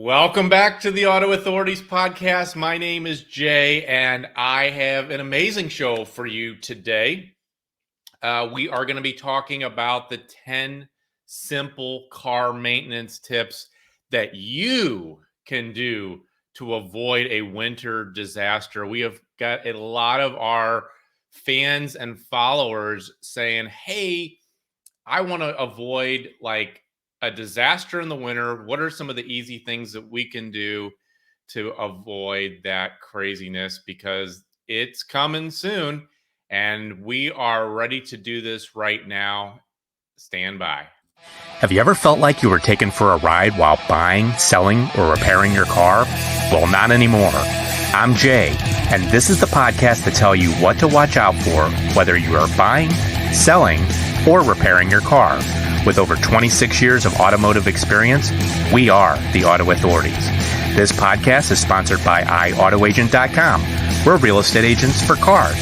Welcome back to the Auto Authorities Podcast. My name is Jay, and I have an amazing show for you today. We are going to be talking about the 10 simple car maintenance tips that you can do to avoid a winter disaster. We have got a lot of our fans and followers saying, hey, I want to avoid a disaster in the winter. What are some of the easy things that we can do to avoid that craziness? Because it's coming soon and we are ready to do this right now. Stand by. Have you ever felt like you were taken for a ride while buying, selling, or repairing your car? Well, not anymore. I'm Jay, and this is the podcast to tell you what to watch out for, whether you are buying, selling, or repairing your car. With over 26 years of automotive experience, we are the Auto Authorities. This podcast is sponsored by iAutoAgent.com. We're real estate agents for cars.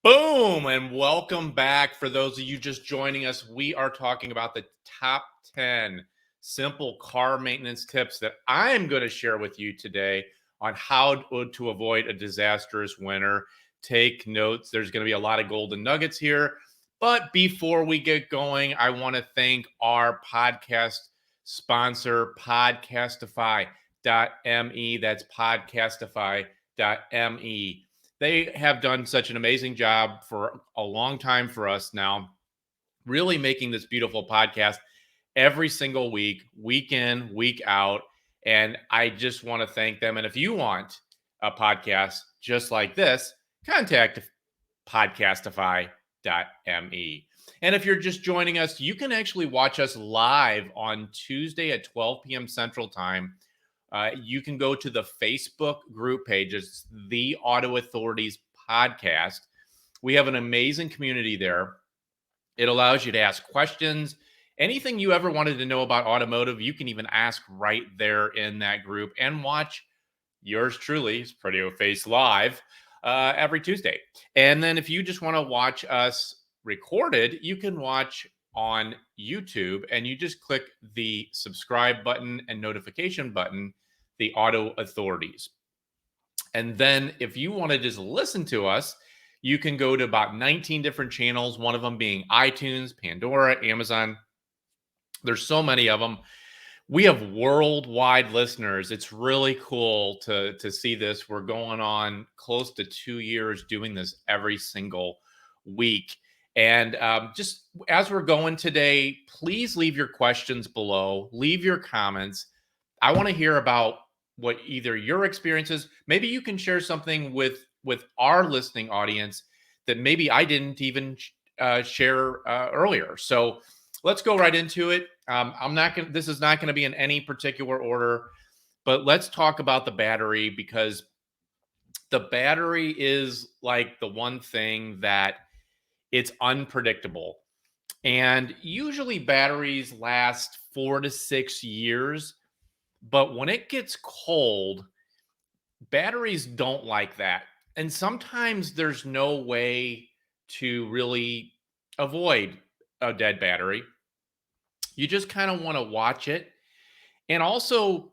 Boom, and welcome back. For those of you just joining us, we are talking about the top 10 simple car maintenance tips that I'm going to share with you today on how to avoid a disastrous winter. Take notes. There's going to be a lot of golden nuggets here. But before we get going, I want to thank our podcast sponsor, Podcastify.me. That's Podcastify.me. They have done such an amazing job for a long time for us now, really making this beautiful podcast every single week, week in, week out. And I just want to thank them. And if you want a podcast just like this, contact Podcastify.me. And if you're just joining us, you can actually watch us live on Tuesday at 12 p.m. Central Time. You can go to the Facebook group page. It's the Auto Authorities Podcast. We have an amazing community there. It allows you to ask questions. Anything you ever wanted to know about automotive, you can even ask right there in that group and watch yours truly, Pretty Face Live, every Tuesday. And then if you just want to watch us recorded, you can watch on YouTube, and you just click the subscribe button and notification button, the Auto Authorities. And then if you want to just listen to us, you can go to about 19 different channels, one of them being iTunes, Pandora, Amazon. There's so many of them. We have worldwide listeners. It's really cool to see this. We're going on close to 2 years doing this every single week. And just as we're going today, please leave your questions below. Leave your comments. I want to hear about what either your experiences, maybe you can share something with our listening audience that maybe I didn't even share earlier. So let's go right into it. This is not going to be in any particular order, but let's talk about the battery, because the battery is like the one thing that it's unpredictable. And usually batteries last 4 to 6 years, but when it gets cold, batteries don't like that. And sometimes there's no way to really avoid a dead battery. You just kind of want to watch it. And also,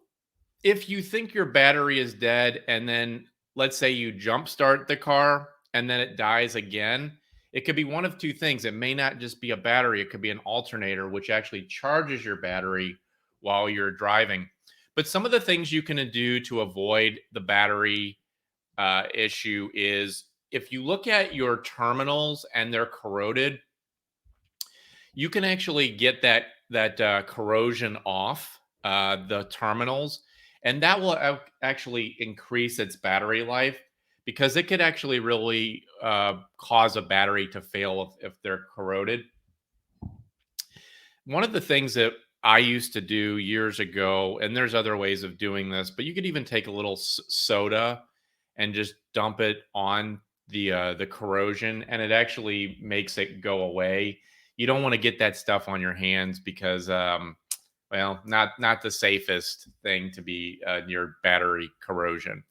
if you think your battery is dead and then let's say you jump start the car and then it dies again, it could be one of two things. It may not just be a battery. It could be an alternator, which actually charges your battery while you're driving. But some of the things you can do to avoid the battery issue is, if you look at your terminals and they're corroded, you can actually get that corrosion off the terminals, and that will actually increase its battery life, because it could actually really cause a battery to fail if they're corroded. One of the things that I used to do years ago, and there's other ways of doing this, but you could even take a little soda and just dump it on the corrosion, and it actually makes it go away. You don't want to get that stuff on your hands because, not the safest thing to be near battery corrosion.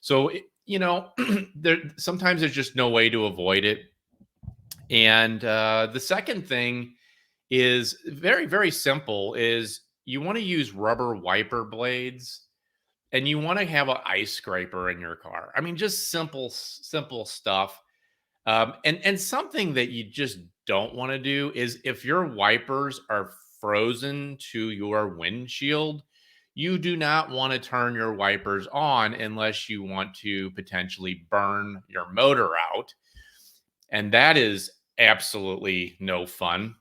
So, sometimes there's just no way to avoid it. And the second thing is very, very simple, is you want to use rubber wiper blades, and you want to have an ice scraper in your car. I mean, just simple stuff. And something that you just don't want to do is if your wipers are frozen to your windshield, you do not want to turn your wipers on unless you want to potentially burn your motor out. And that is absolutely no fun.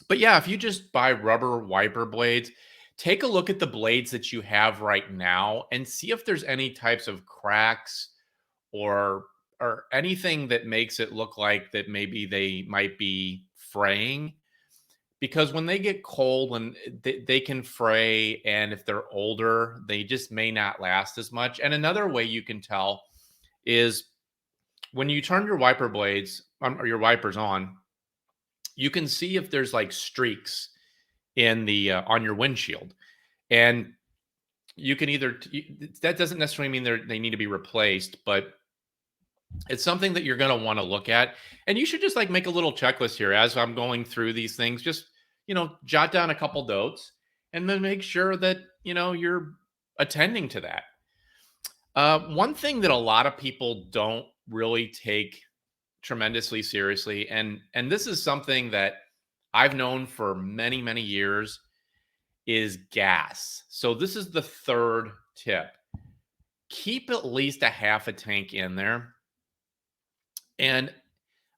But yeah, if you just buy rubber wiper blades, take a look at the blades that you have right now and see if there's any types of cracks or anything that makes it look like that maybe they might be fraying, because when they get cold and they can fray, and if they're older they just may not last as much. And another way you can tell is when you turn your wiper blades on, or your wipers on, you can see if there's like streaks in the on your windshield. And you can either that doesn't necessarily mean they need to be replaced, but it's something that you're going to want to look at. And you should just like make a little checklist here as I'm going through these things. Just, jot down a couple notes and then make sure that, you're attending to that. One thing that a lot of people don't really take tremendously seriously, and this is something that I've known for many, many years, is gas. So this is the third tip. Keep at least a half a tank in there. And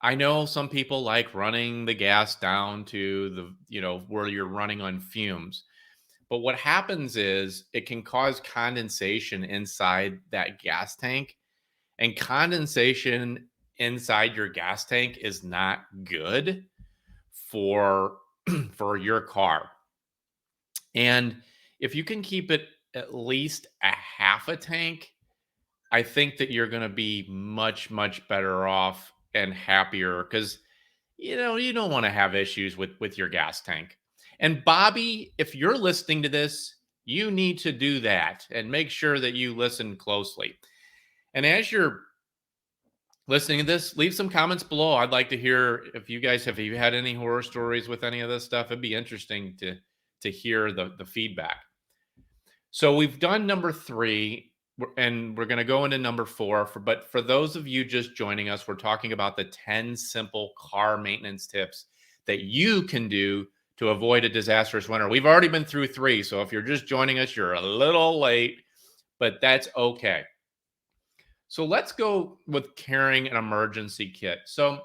I know some people like running the gas down to where you're running on fumes. But what happens is it can cause condensation inside that gas tank. And condensation inside your gas tank is not good for for your car. And if you can keep it at least a half a tank, I think that you're going to be much, much better off and happier, because you don't want to have issues with your gas tank. And Bobby, if you're listening to this, you need to do that and make sure that you listen closely. And as you're listening to this, leave some comments below. I'd like to hear if you guys have you had any horror stories with any of this stuff. It'd be interesting to hear the feedback. So we've done number 3, and we're going to go into number 4. But for those of you just joining us, we're talking about the 10 simple car maintenance tips that you can do to avoid a disastrous winter. We've already been through 3, so if you're just joining us, you're a little late, but that's okay. So let's go with carrying an emergency kit. So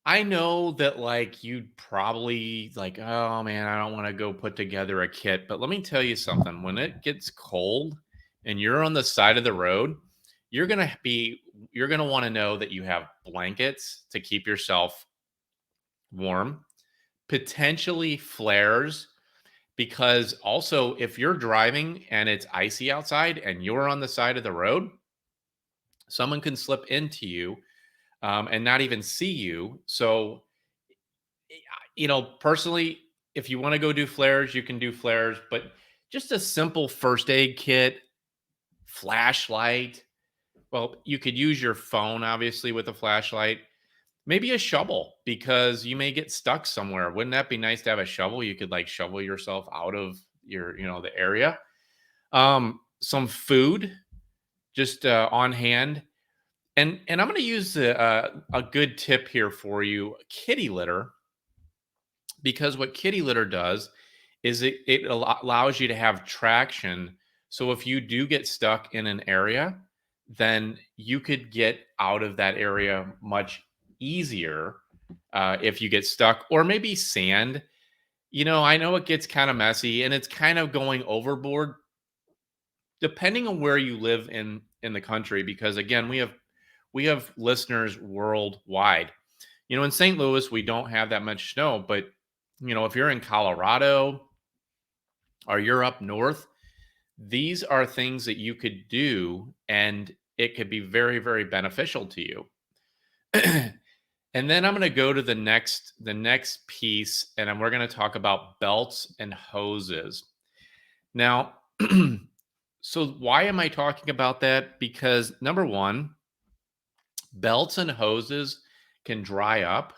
I know that like you'd probably like, oh man, I don't want to go put together a kit. But let me tell you something. When it gets cold and you're on the side of the road, you're going to want to know that you have blankets to keep yourself warm, potentially flares, because also if you're driving and it's icy outside and you're on the side of the road, someone can slip into you and not even see you. So, personally, if you want to go do flares, you can do flares, but just a simple first aid kit, flashlight. Well, you could use your phone, obviously, with a flashlight. Maybe a shovel, because you may get stuck somewhere. Wouldn't that be nice to have a shovel? You could like shovel yourself out of your, the area. Some food just on hand. And I'm going to use a good tip here for you, kitty litter, because what kitty litter does is it allows you to have traction. So if you do get stuck in an area, then you could get out of that area much easier if you get stuck, or maybe sand. I know it gets kind of messy and it's kind of going overboard depending on where you live in the country, because again, we have listeners worldwide. In St. Louis, we don't have that much snow, but if you're in Colorado or you're up north, these are things that you could do and it could be very, very beneficial to you. And then I'm going to go to the next piece, and we're going to talk about belts and hoses. Now, so why am I talking about that? Because number one, belts and hoses can dry up.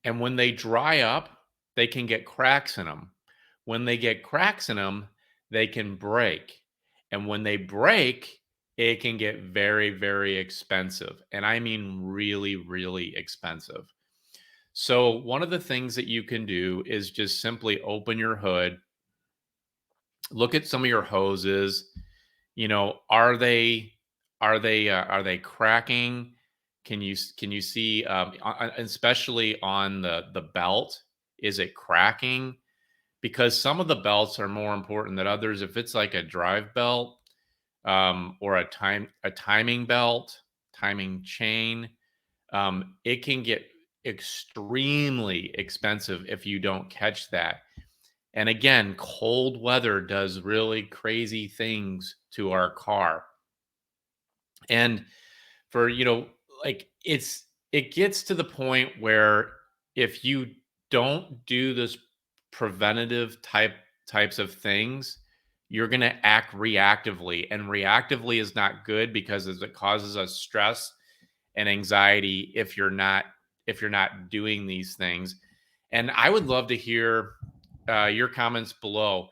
And when they dry up, they can get cracks in them. When they get cracks in them, they can break. And when they break, it can get very, very expensive. And I mean really, really expensive. So, one of the things that you can do is just simply open your hood, look at some of your hoses. Are they cracking? Can you see, especially on the belt, is it cracking? Because some of the belts are more important than others. If it's like a drive belt, or a timing belt, timing chain, it can get extremely expensive if you don't catch that. And again, cold weather does really crazy things to our car. And for, like it gets to the point where if you don't do this preventative types of things, you're going to act reactively, and reactively is not good because it causes us stress and anxiety if you're not doing these things. And I would love to hear your comments below.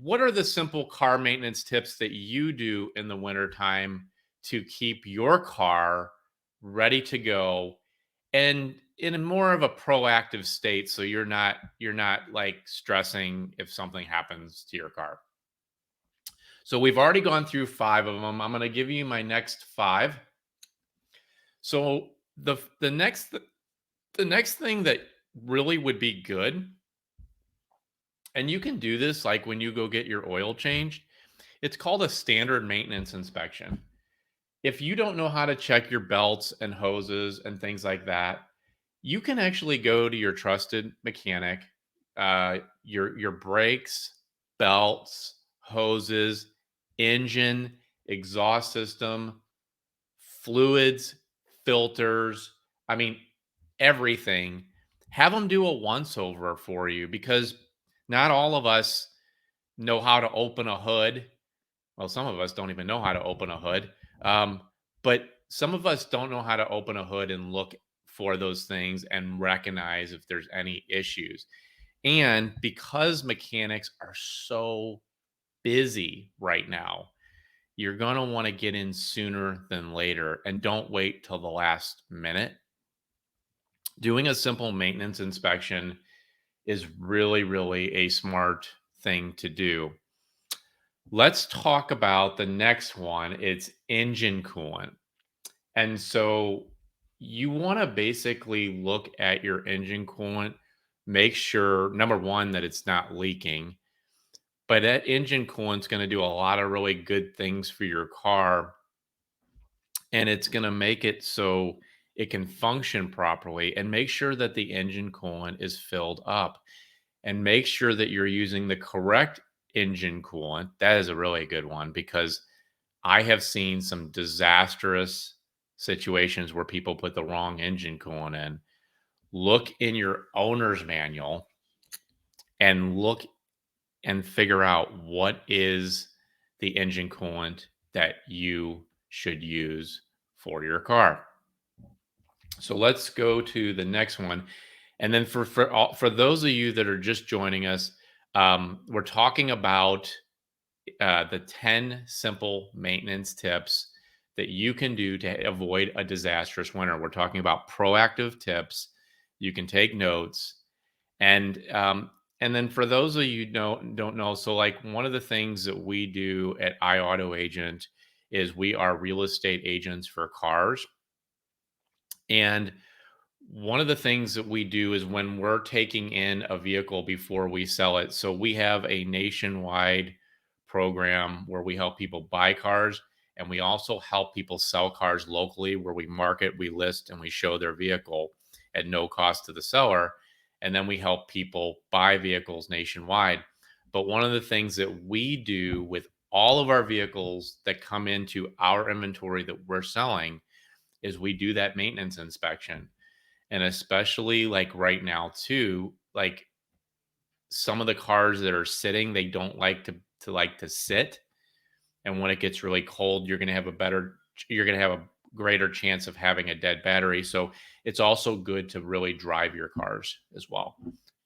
What are the simple car maintenance tips that you do in the wintertime to keep your car ready to go and in a more of a proactive state, so you're not like stressing if something happens to your car? So we've already gone through 5 of them. I'm going to give you my next 5. So the next thing that really would be good, and you can do this like when you go get your oil changed, it's called a standard maintenance inspection. If you don't know how to check your belts and hoses and things like that, you can actually go to your trusted mechanic. Your brakes, belts, hoses, engine, exhaust system, fluids, filters. I mean, everything. Have them do a once over for you, because not all of us know how to open a hood. Well, some of us don't even know how to open a hood. Um, but some of us don't know how to open a hood and look for those things and recognize if there's any issues. And because mechanics are so busy right now, you're going to want to get in sooner than later, and don't wait till the last minute. Doing a simple maintenance inspection is really, really a smart thing to do. Let's talk about the next one. It's engine coolant. And so you want to basically look at your engine coolant, make sure, number one, that it's not leaking. But that engine coolant's going to do a lot of really good things for your car, and it's going to make it so it can function properly. And make sure that the engine coolant is filled up, and make sure that you're using the correct engine coolant. That is a really good one, because I have seen some disastrous situations where people put the wrong engine coolant in. Look in your owner's manual and look and figure out what is the engine coolant that you should use for your car. So let's go to the next one. And then for those of you that are just joining us, we're talking about the 10 simple maintenance tips that you can do to avoid a disastrous winter. We're talking about proactive tips. You can take notes. And then for those of you don't know, so like one of the things that we do at iAutoAgent is we are real estate agents for cars. And one of the things that we do is when we're taking in a vehicle before we sell it. So we have a nationwide program where we help people buy cars, and we also help people sell cars locally, where we market, we list, and we show their vehicle at no cost to the seller. And then we help people buy vehicles nationwide. But one of the things that we do with all of our vehicles that come into our inventory that we're selling is we do that maintenance inspection. And especially like right now too, like some of the cars that are sitting, they don't like to sit. And when it gets really cold, you're going to have a greater chance of having a dead battery. So it's also good to really drive your cars as well.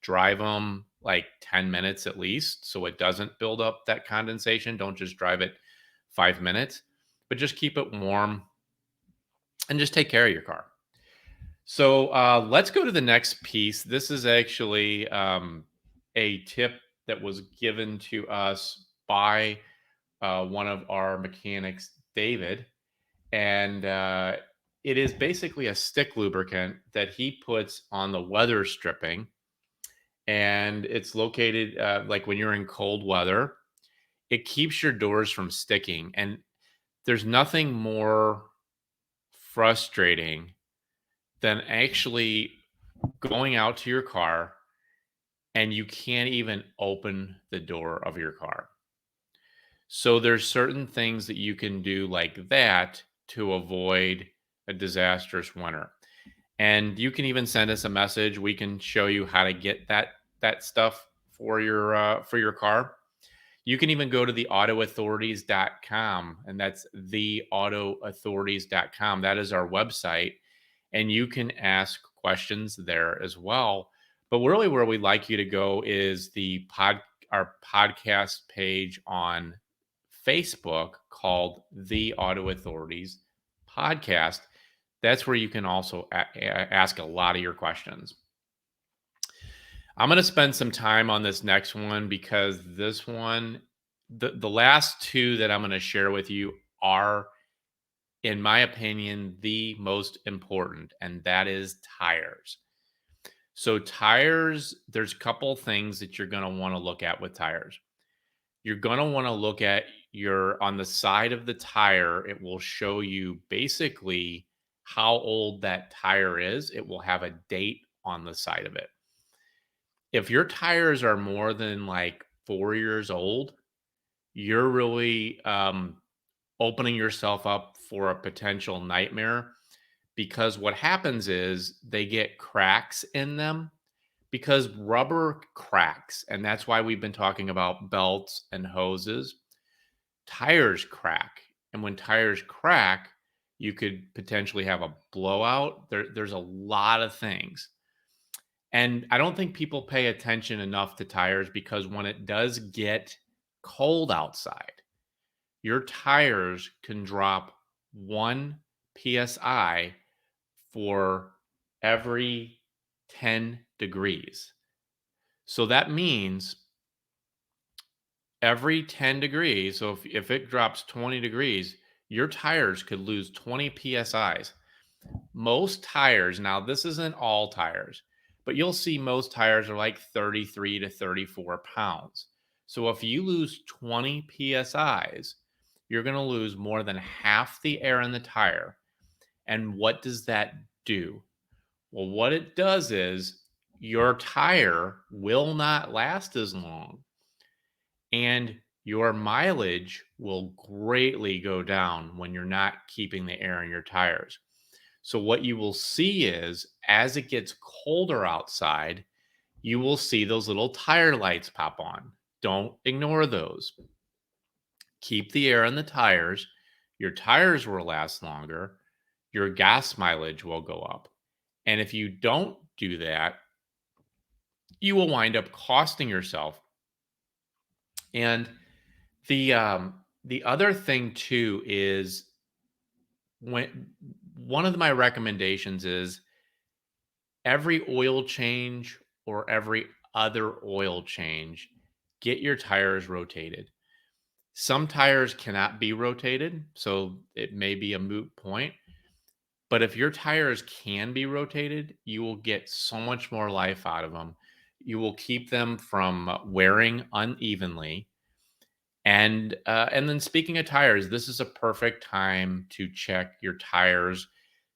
drive them like 10 minutes at least so it doesn't build up that condensation. Don't just drive it 5 minutes, but just keep it warm and just take care of your car. So let's go to the next piece. This is actually a tip that was given to us by one of our mechanics, David. And it is basically a stick lubricant that he puts on the weather stripping. And it's located like when you're in cold weather, it keeps your doors from sticking. And there's nothing more frustrating than actually going out to your car and you can't even open the door of your car. So there's certain things that you can do like that to avoid a disastrous winter. And you can even send us a message. We can show you how to get that stuff for your car. You can even go to the AutoAuthorities.com, and that's the AutoAuthorities.com. That is our website, and you can ask questions there as well. But really, where we'd like you to go is our podcast page on Facebook called the Auto Authorities Podcast. That's where you can also ask a lot of your questions. I'm going to spend some time on this next one because this one, the last two that I'm going to share with you are, in my opinion, the most important, and that is tires. So tires, there's a couple things that you're going to want to look at with tires. You're going to want to look at on the side of the tire, it will show you basically how old that tire is. It will have a date on the side of it. If your tires are more than like 4 years old, you're really opening yourself up for a potential nightmare, because what happens is they get cracks in them because rubber cracks. And that's why we've been talking about belts and hoses. Tires crack. And when tires crack, you could potentially have a blowout. There's a lot of things. And I don't think people pay attention enough to tires, because when it does get cold outside, your tires can drop 1 psi for every 10 degrees. So that means every 10 degrees, so if it drops 20 degrees, your tires could lose 20 psi's. Most tires, now this isn't all tires, but you'll see most tires are like 33 to 34 pounds. So if you lose 20 psi's, you're going to lose more than half the air in the tire. And what does that do? Well, what it does is your tire will not last as long, and your mileage will greatly go down when you're not keeping the air in your tires. So what you will see is, as it gets colder outside, you will see those little tire lights pop on. Don't ignore those. Keep the air in the tires. Your tires will last longer. Your gas mileage will go up. And if you don't do that, you will wind up costing yourself. And the other thing too is, when one of my recommendations is every oil change or every other oil change, get your tires rotated. Some tires cannot be rotated, so it may be a moot point. But if your tires can be rotated, you will get so much more life out of them. You will keep them from wearing unevenly. And then, speaking of tires, this is a perfect time to check your tires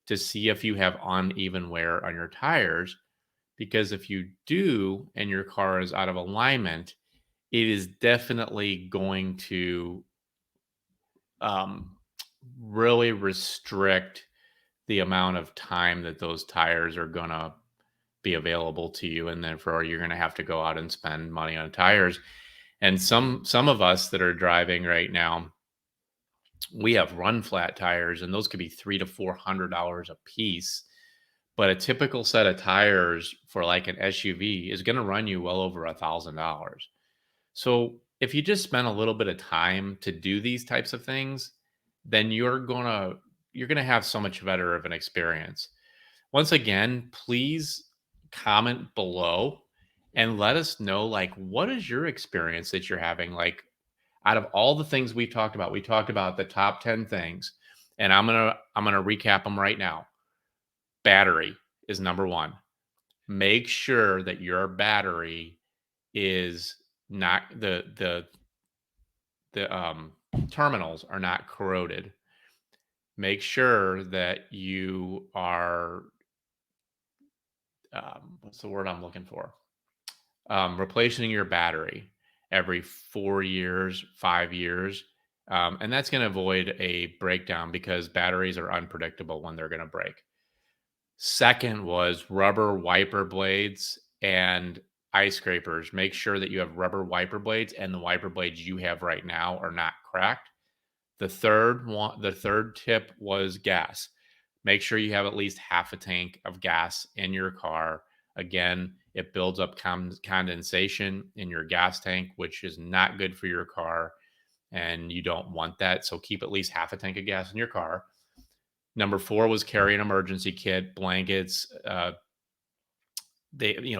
to see if you have uneven wear on your tires. Because if you do and your car is out of alignment, it is definitely going to really restrict the amount of time that those tires are going to be available to you. And therefore, you're going to have to go out and spend money on tires. And some of us that are driving right now, we have run flat tires, and those could be $300 to $400 a piece. But a typical set of tires for like an SUV is going to run you well over $1,000. So if you just spend a little bit of time to do these types of things, then you're gonna have so much better of an experience. Once again, please comment below and let us know, like, what is your experience that you're having? Like, out of all the things we talked about the top 10 things, and I'm gonna recap them right now. Battery is number one. Make sure that your battery is not the terminals are not corroded. Make sure that you are what's the word I'm looking for? Replacing your battery every 4 years, 5 years. And that's going to avoid a breakdown because batteries are unpredictable when they're going to break. Second was rubber wiper blades and ice scrapers. Make sure that you have rubber wiper blades and the wiper blades you have right now are not cracked. The third tip was gas. Make sure you have at least half a tank of gas in your car. Again, it builds up condensation in your gas tank, which is not good for your car, and you don't want that. So keep at least half a tank of gas in your car. Number four was carry an emergency kit, blankets,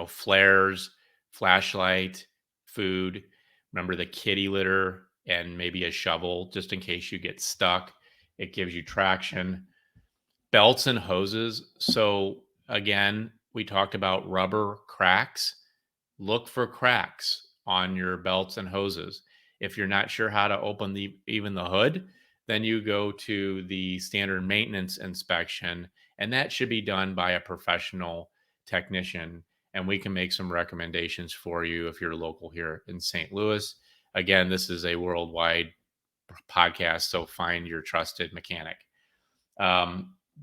flares, flashlight, food. Remember the kitty litter and maybe a shovel just in case you get stuck. It gives you traction. Belts and hoses. So again, we talked about rubber cracks. Look for cracks on your belts and hoses. If you're not sure how to open even the hood, then you go to the standard maintenance inspection, and that should be done by a professional technician. And we can make some recommendations for you if you're local here in St. Louis. Again, this is a worldwide podcast, so find your trusted mechanic.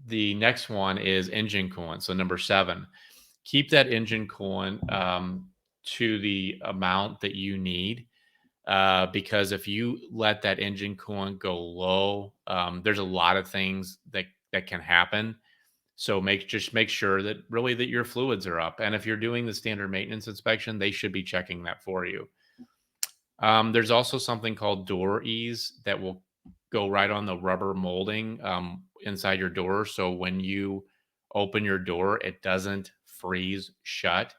The next one is engine coolant. So number 7, keep that engine coolant to the amount that you need. Because if you let that engine coolant go low, there's a lot of things that can happen. So just make sure that really that your fluids are up. And if you're doing the standard maintenance inspection, they should be checking that for you. There's also something called door ease that will go right on the rubber molding inside your door. So when you open your door, it doesn't freeze shut.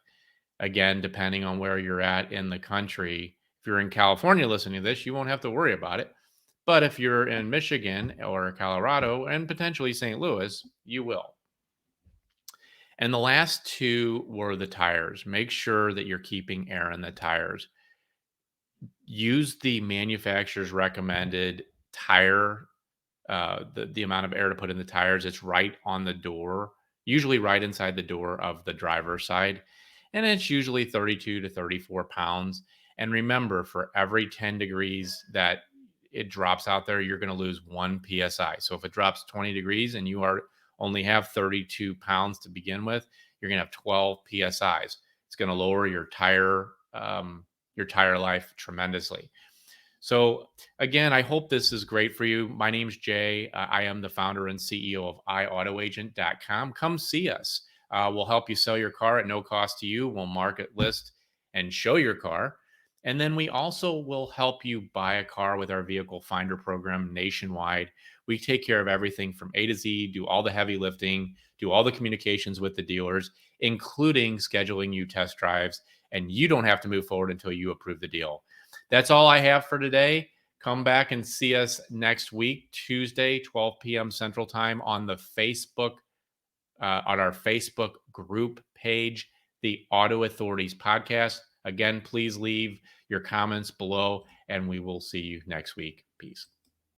Again, depending on where you're at in the country, if you're in California listening to this, you won't have to worry about it. But if you're in Michigan or Colorado and potentially St. Louis, you will. And the last two were the tires. Make sure that you're keeping air in the tires. Use the manufacturer's recommended tire, the amount of air to put in the tires. It's right on the door, usually right inside the door of the driver's side. And it's usually 32 to 34 pounds. And remember, for every 10 degrees that it drops out there, you're going to lose 1 psi. So if it drops 20 degrees and you only have 32 pounds to begin with, you're going to have 12 psis. It's going to lower your tire life tremendously. So again, I hope this is great for you. My name's Jay. I am the founder and CEO of iAutoAgent.com. Come see us. We'll help you sell your car at no cost to you. We'll market, list, and show your car. And then we also will help you buy a car with our vehicle finder program nationwide. We take care of everything from A to Z, do all the heavy lifting, do all the communications with the dealers, including scheduling you test drives. And you don't have to move forward until you approve the deal. That's all I have for today. Come back and see us next week, Tuesday, 12 p.m. Central Time on the Facebook, on our Facebook group page, the Auto Authorities Podcast. Again, please leave your comments below, and we will see you next week. Peace.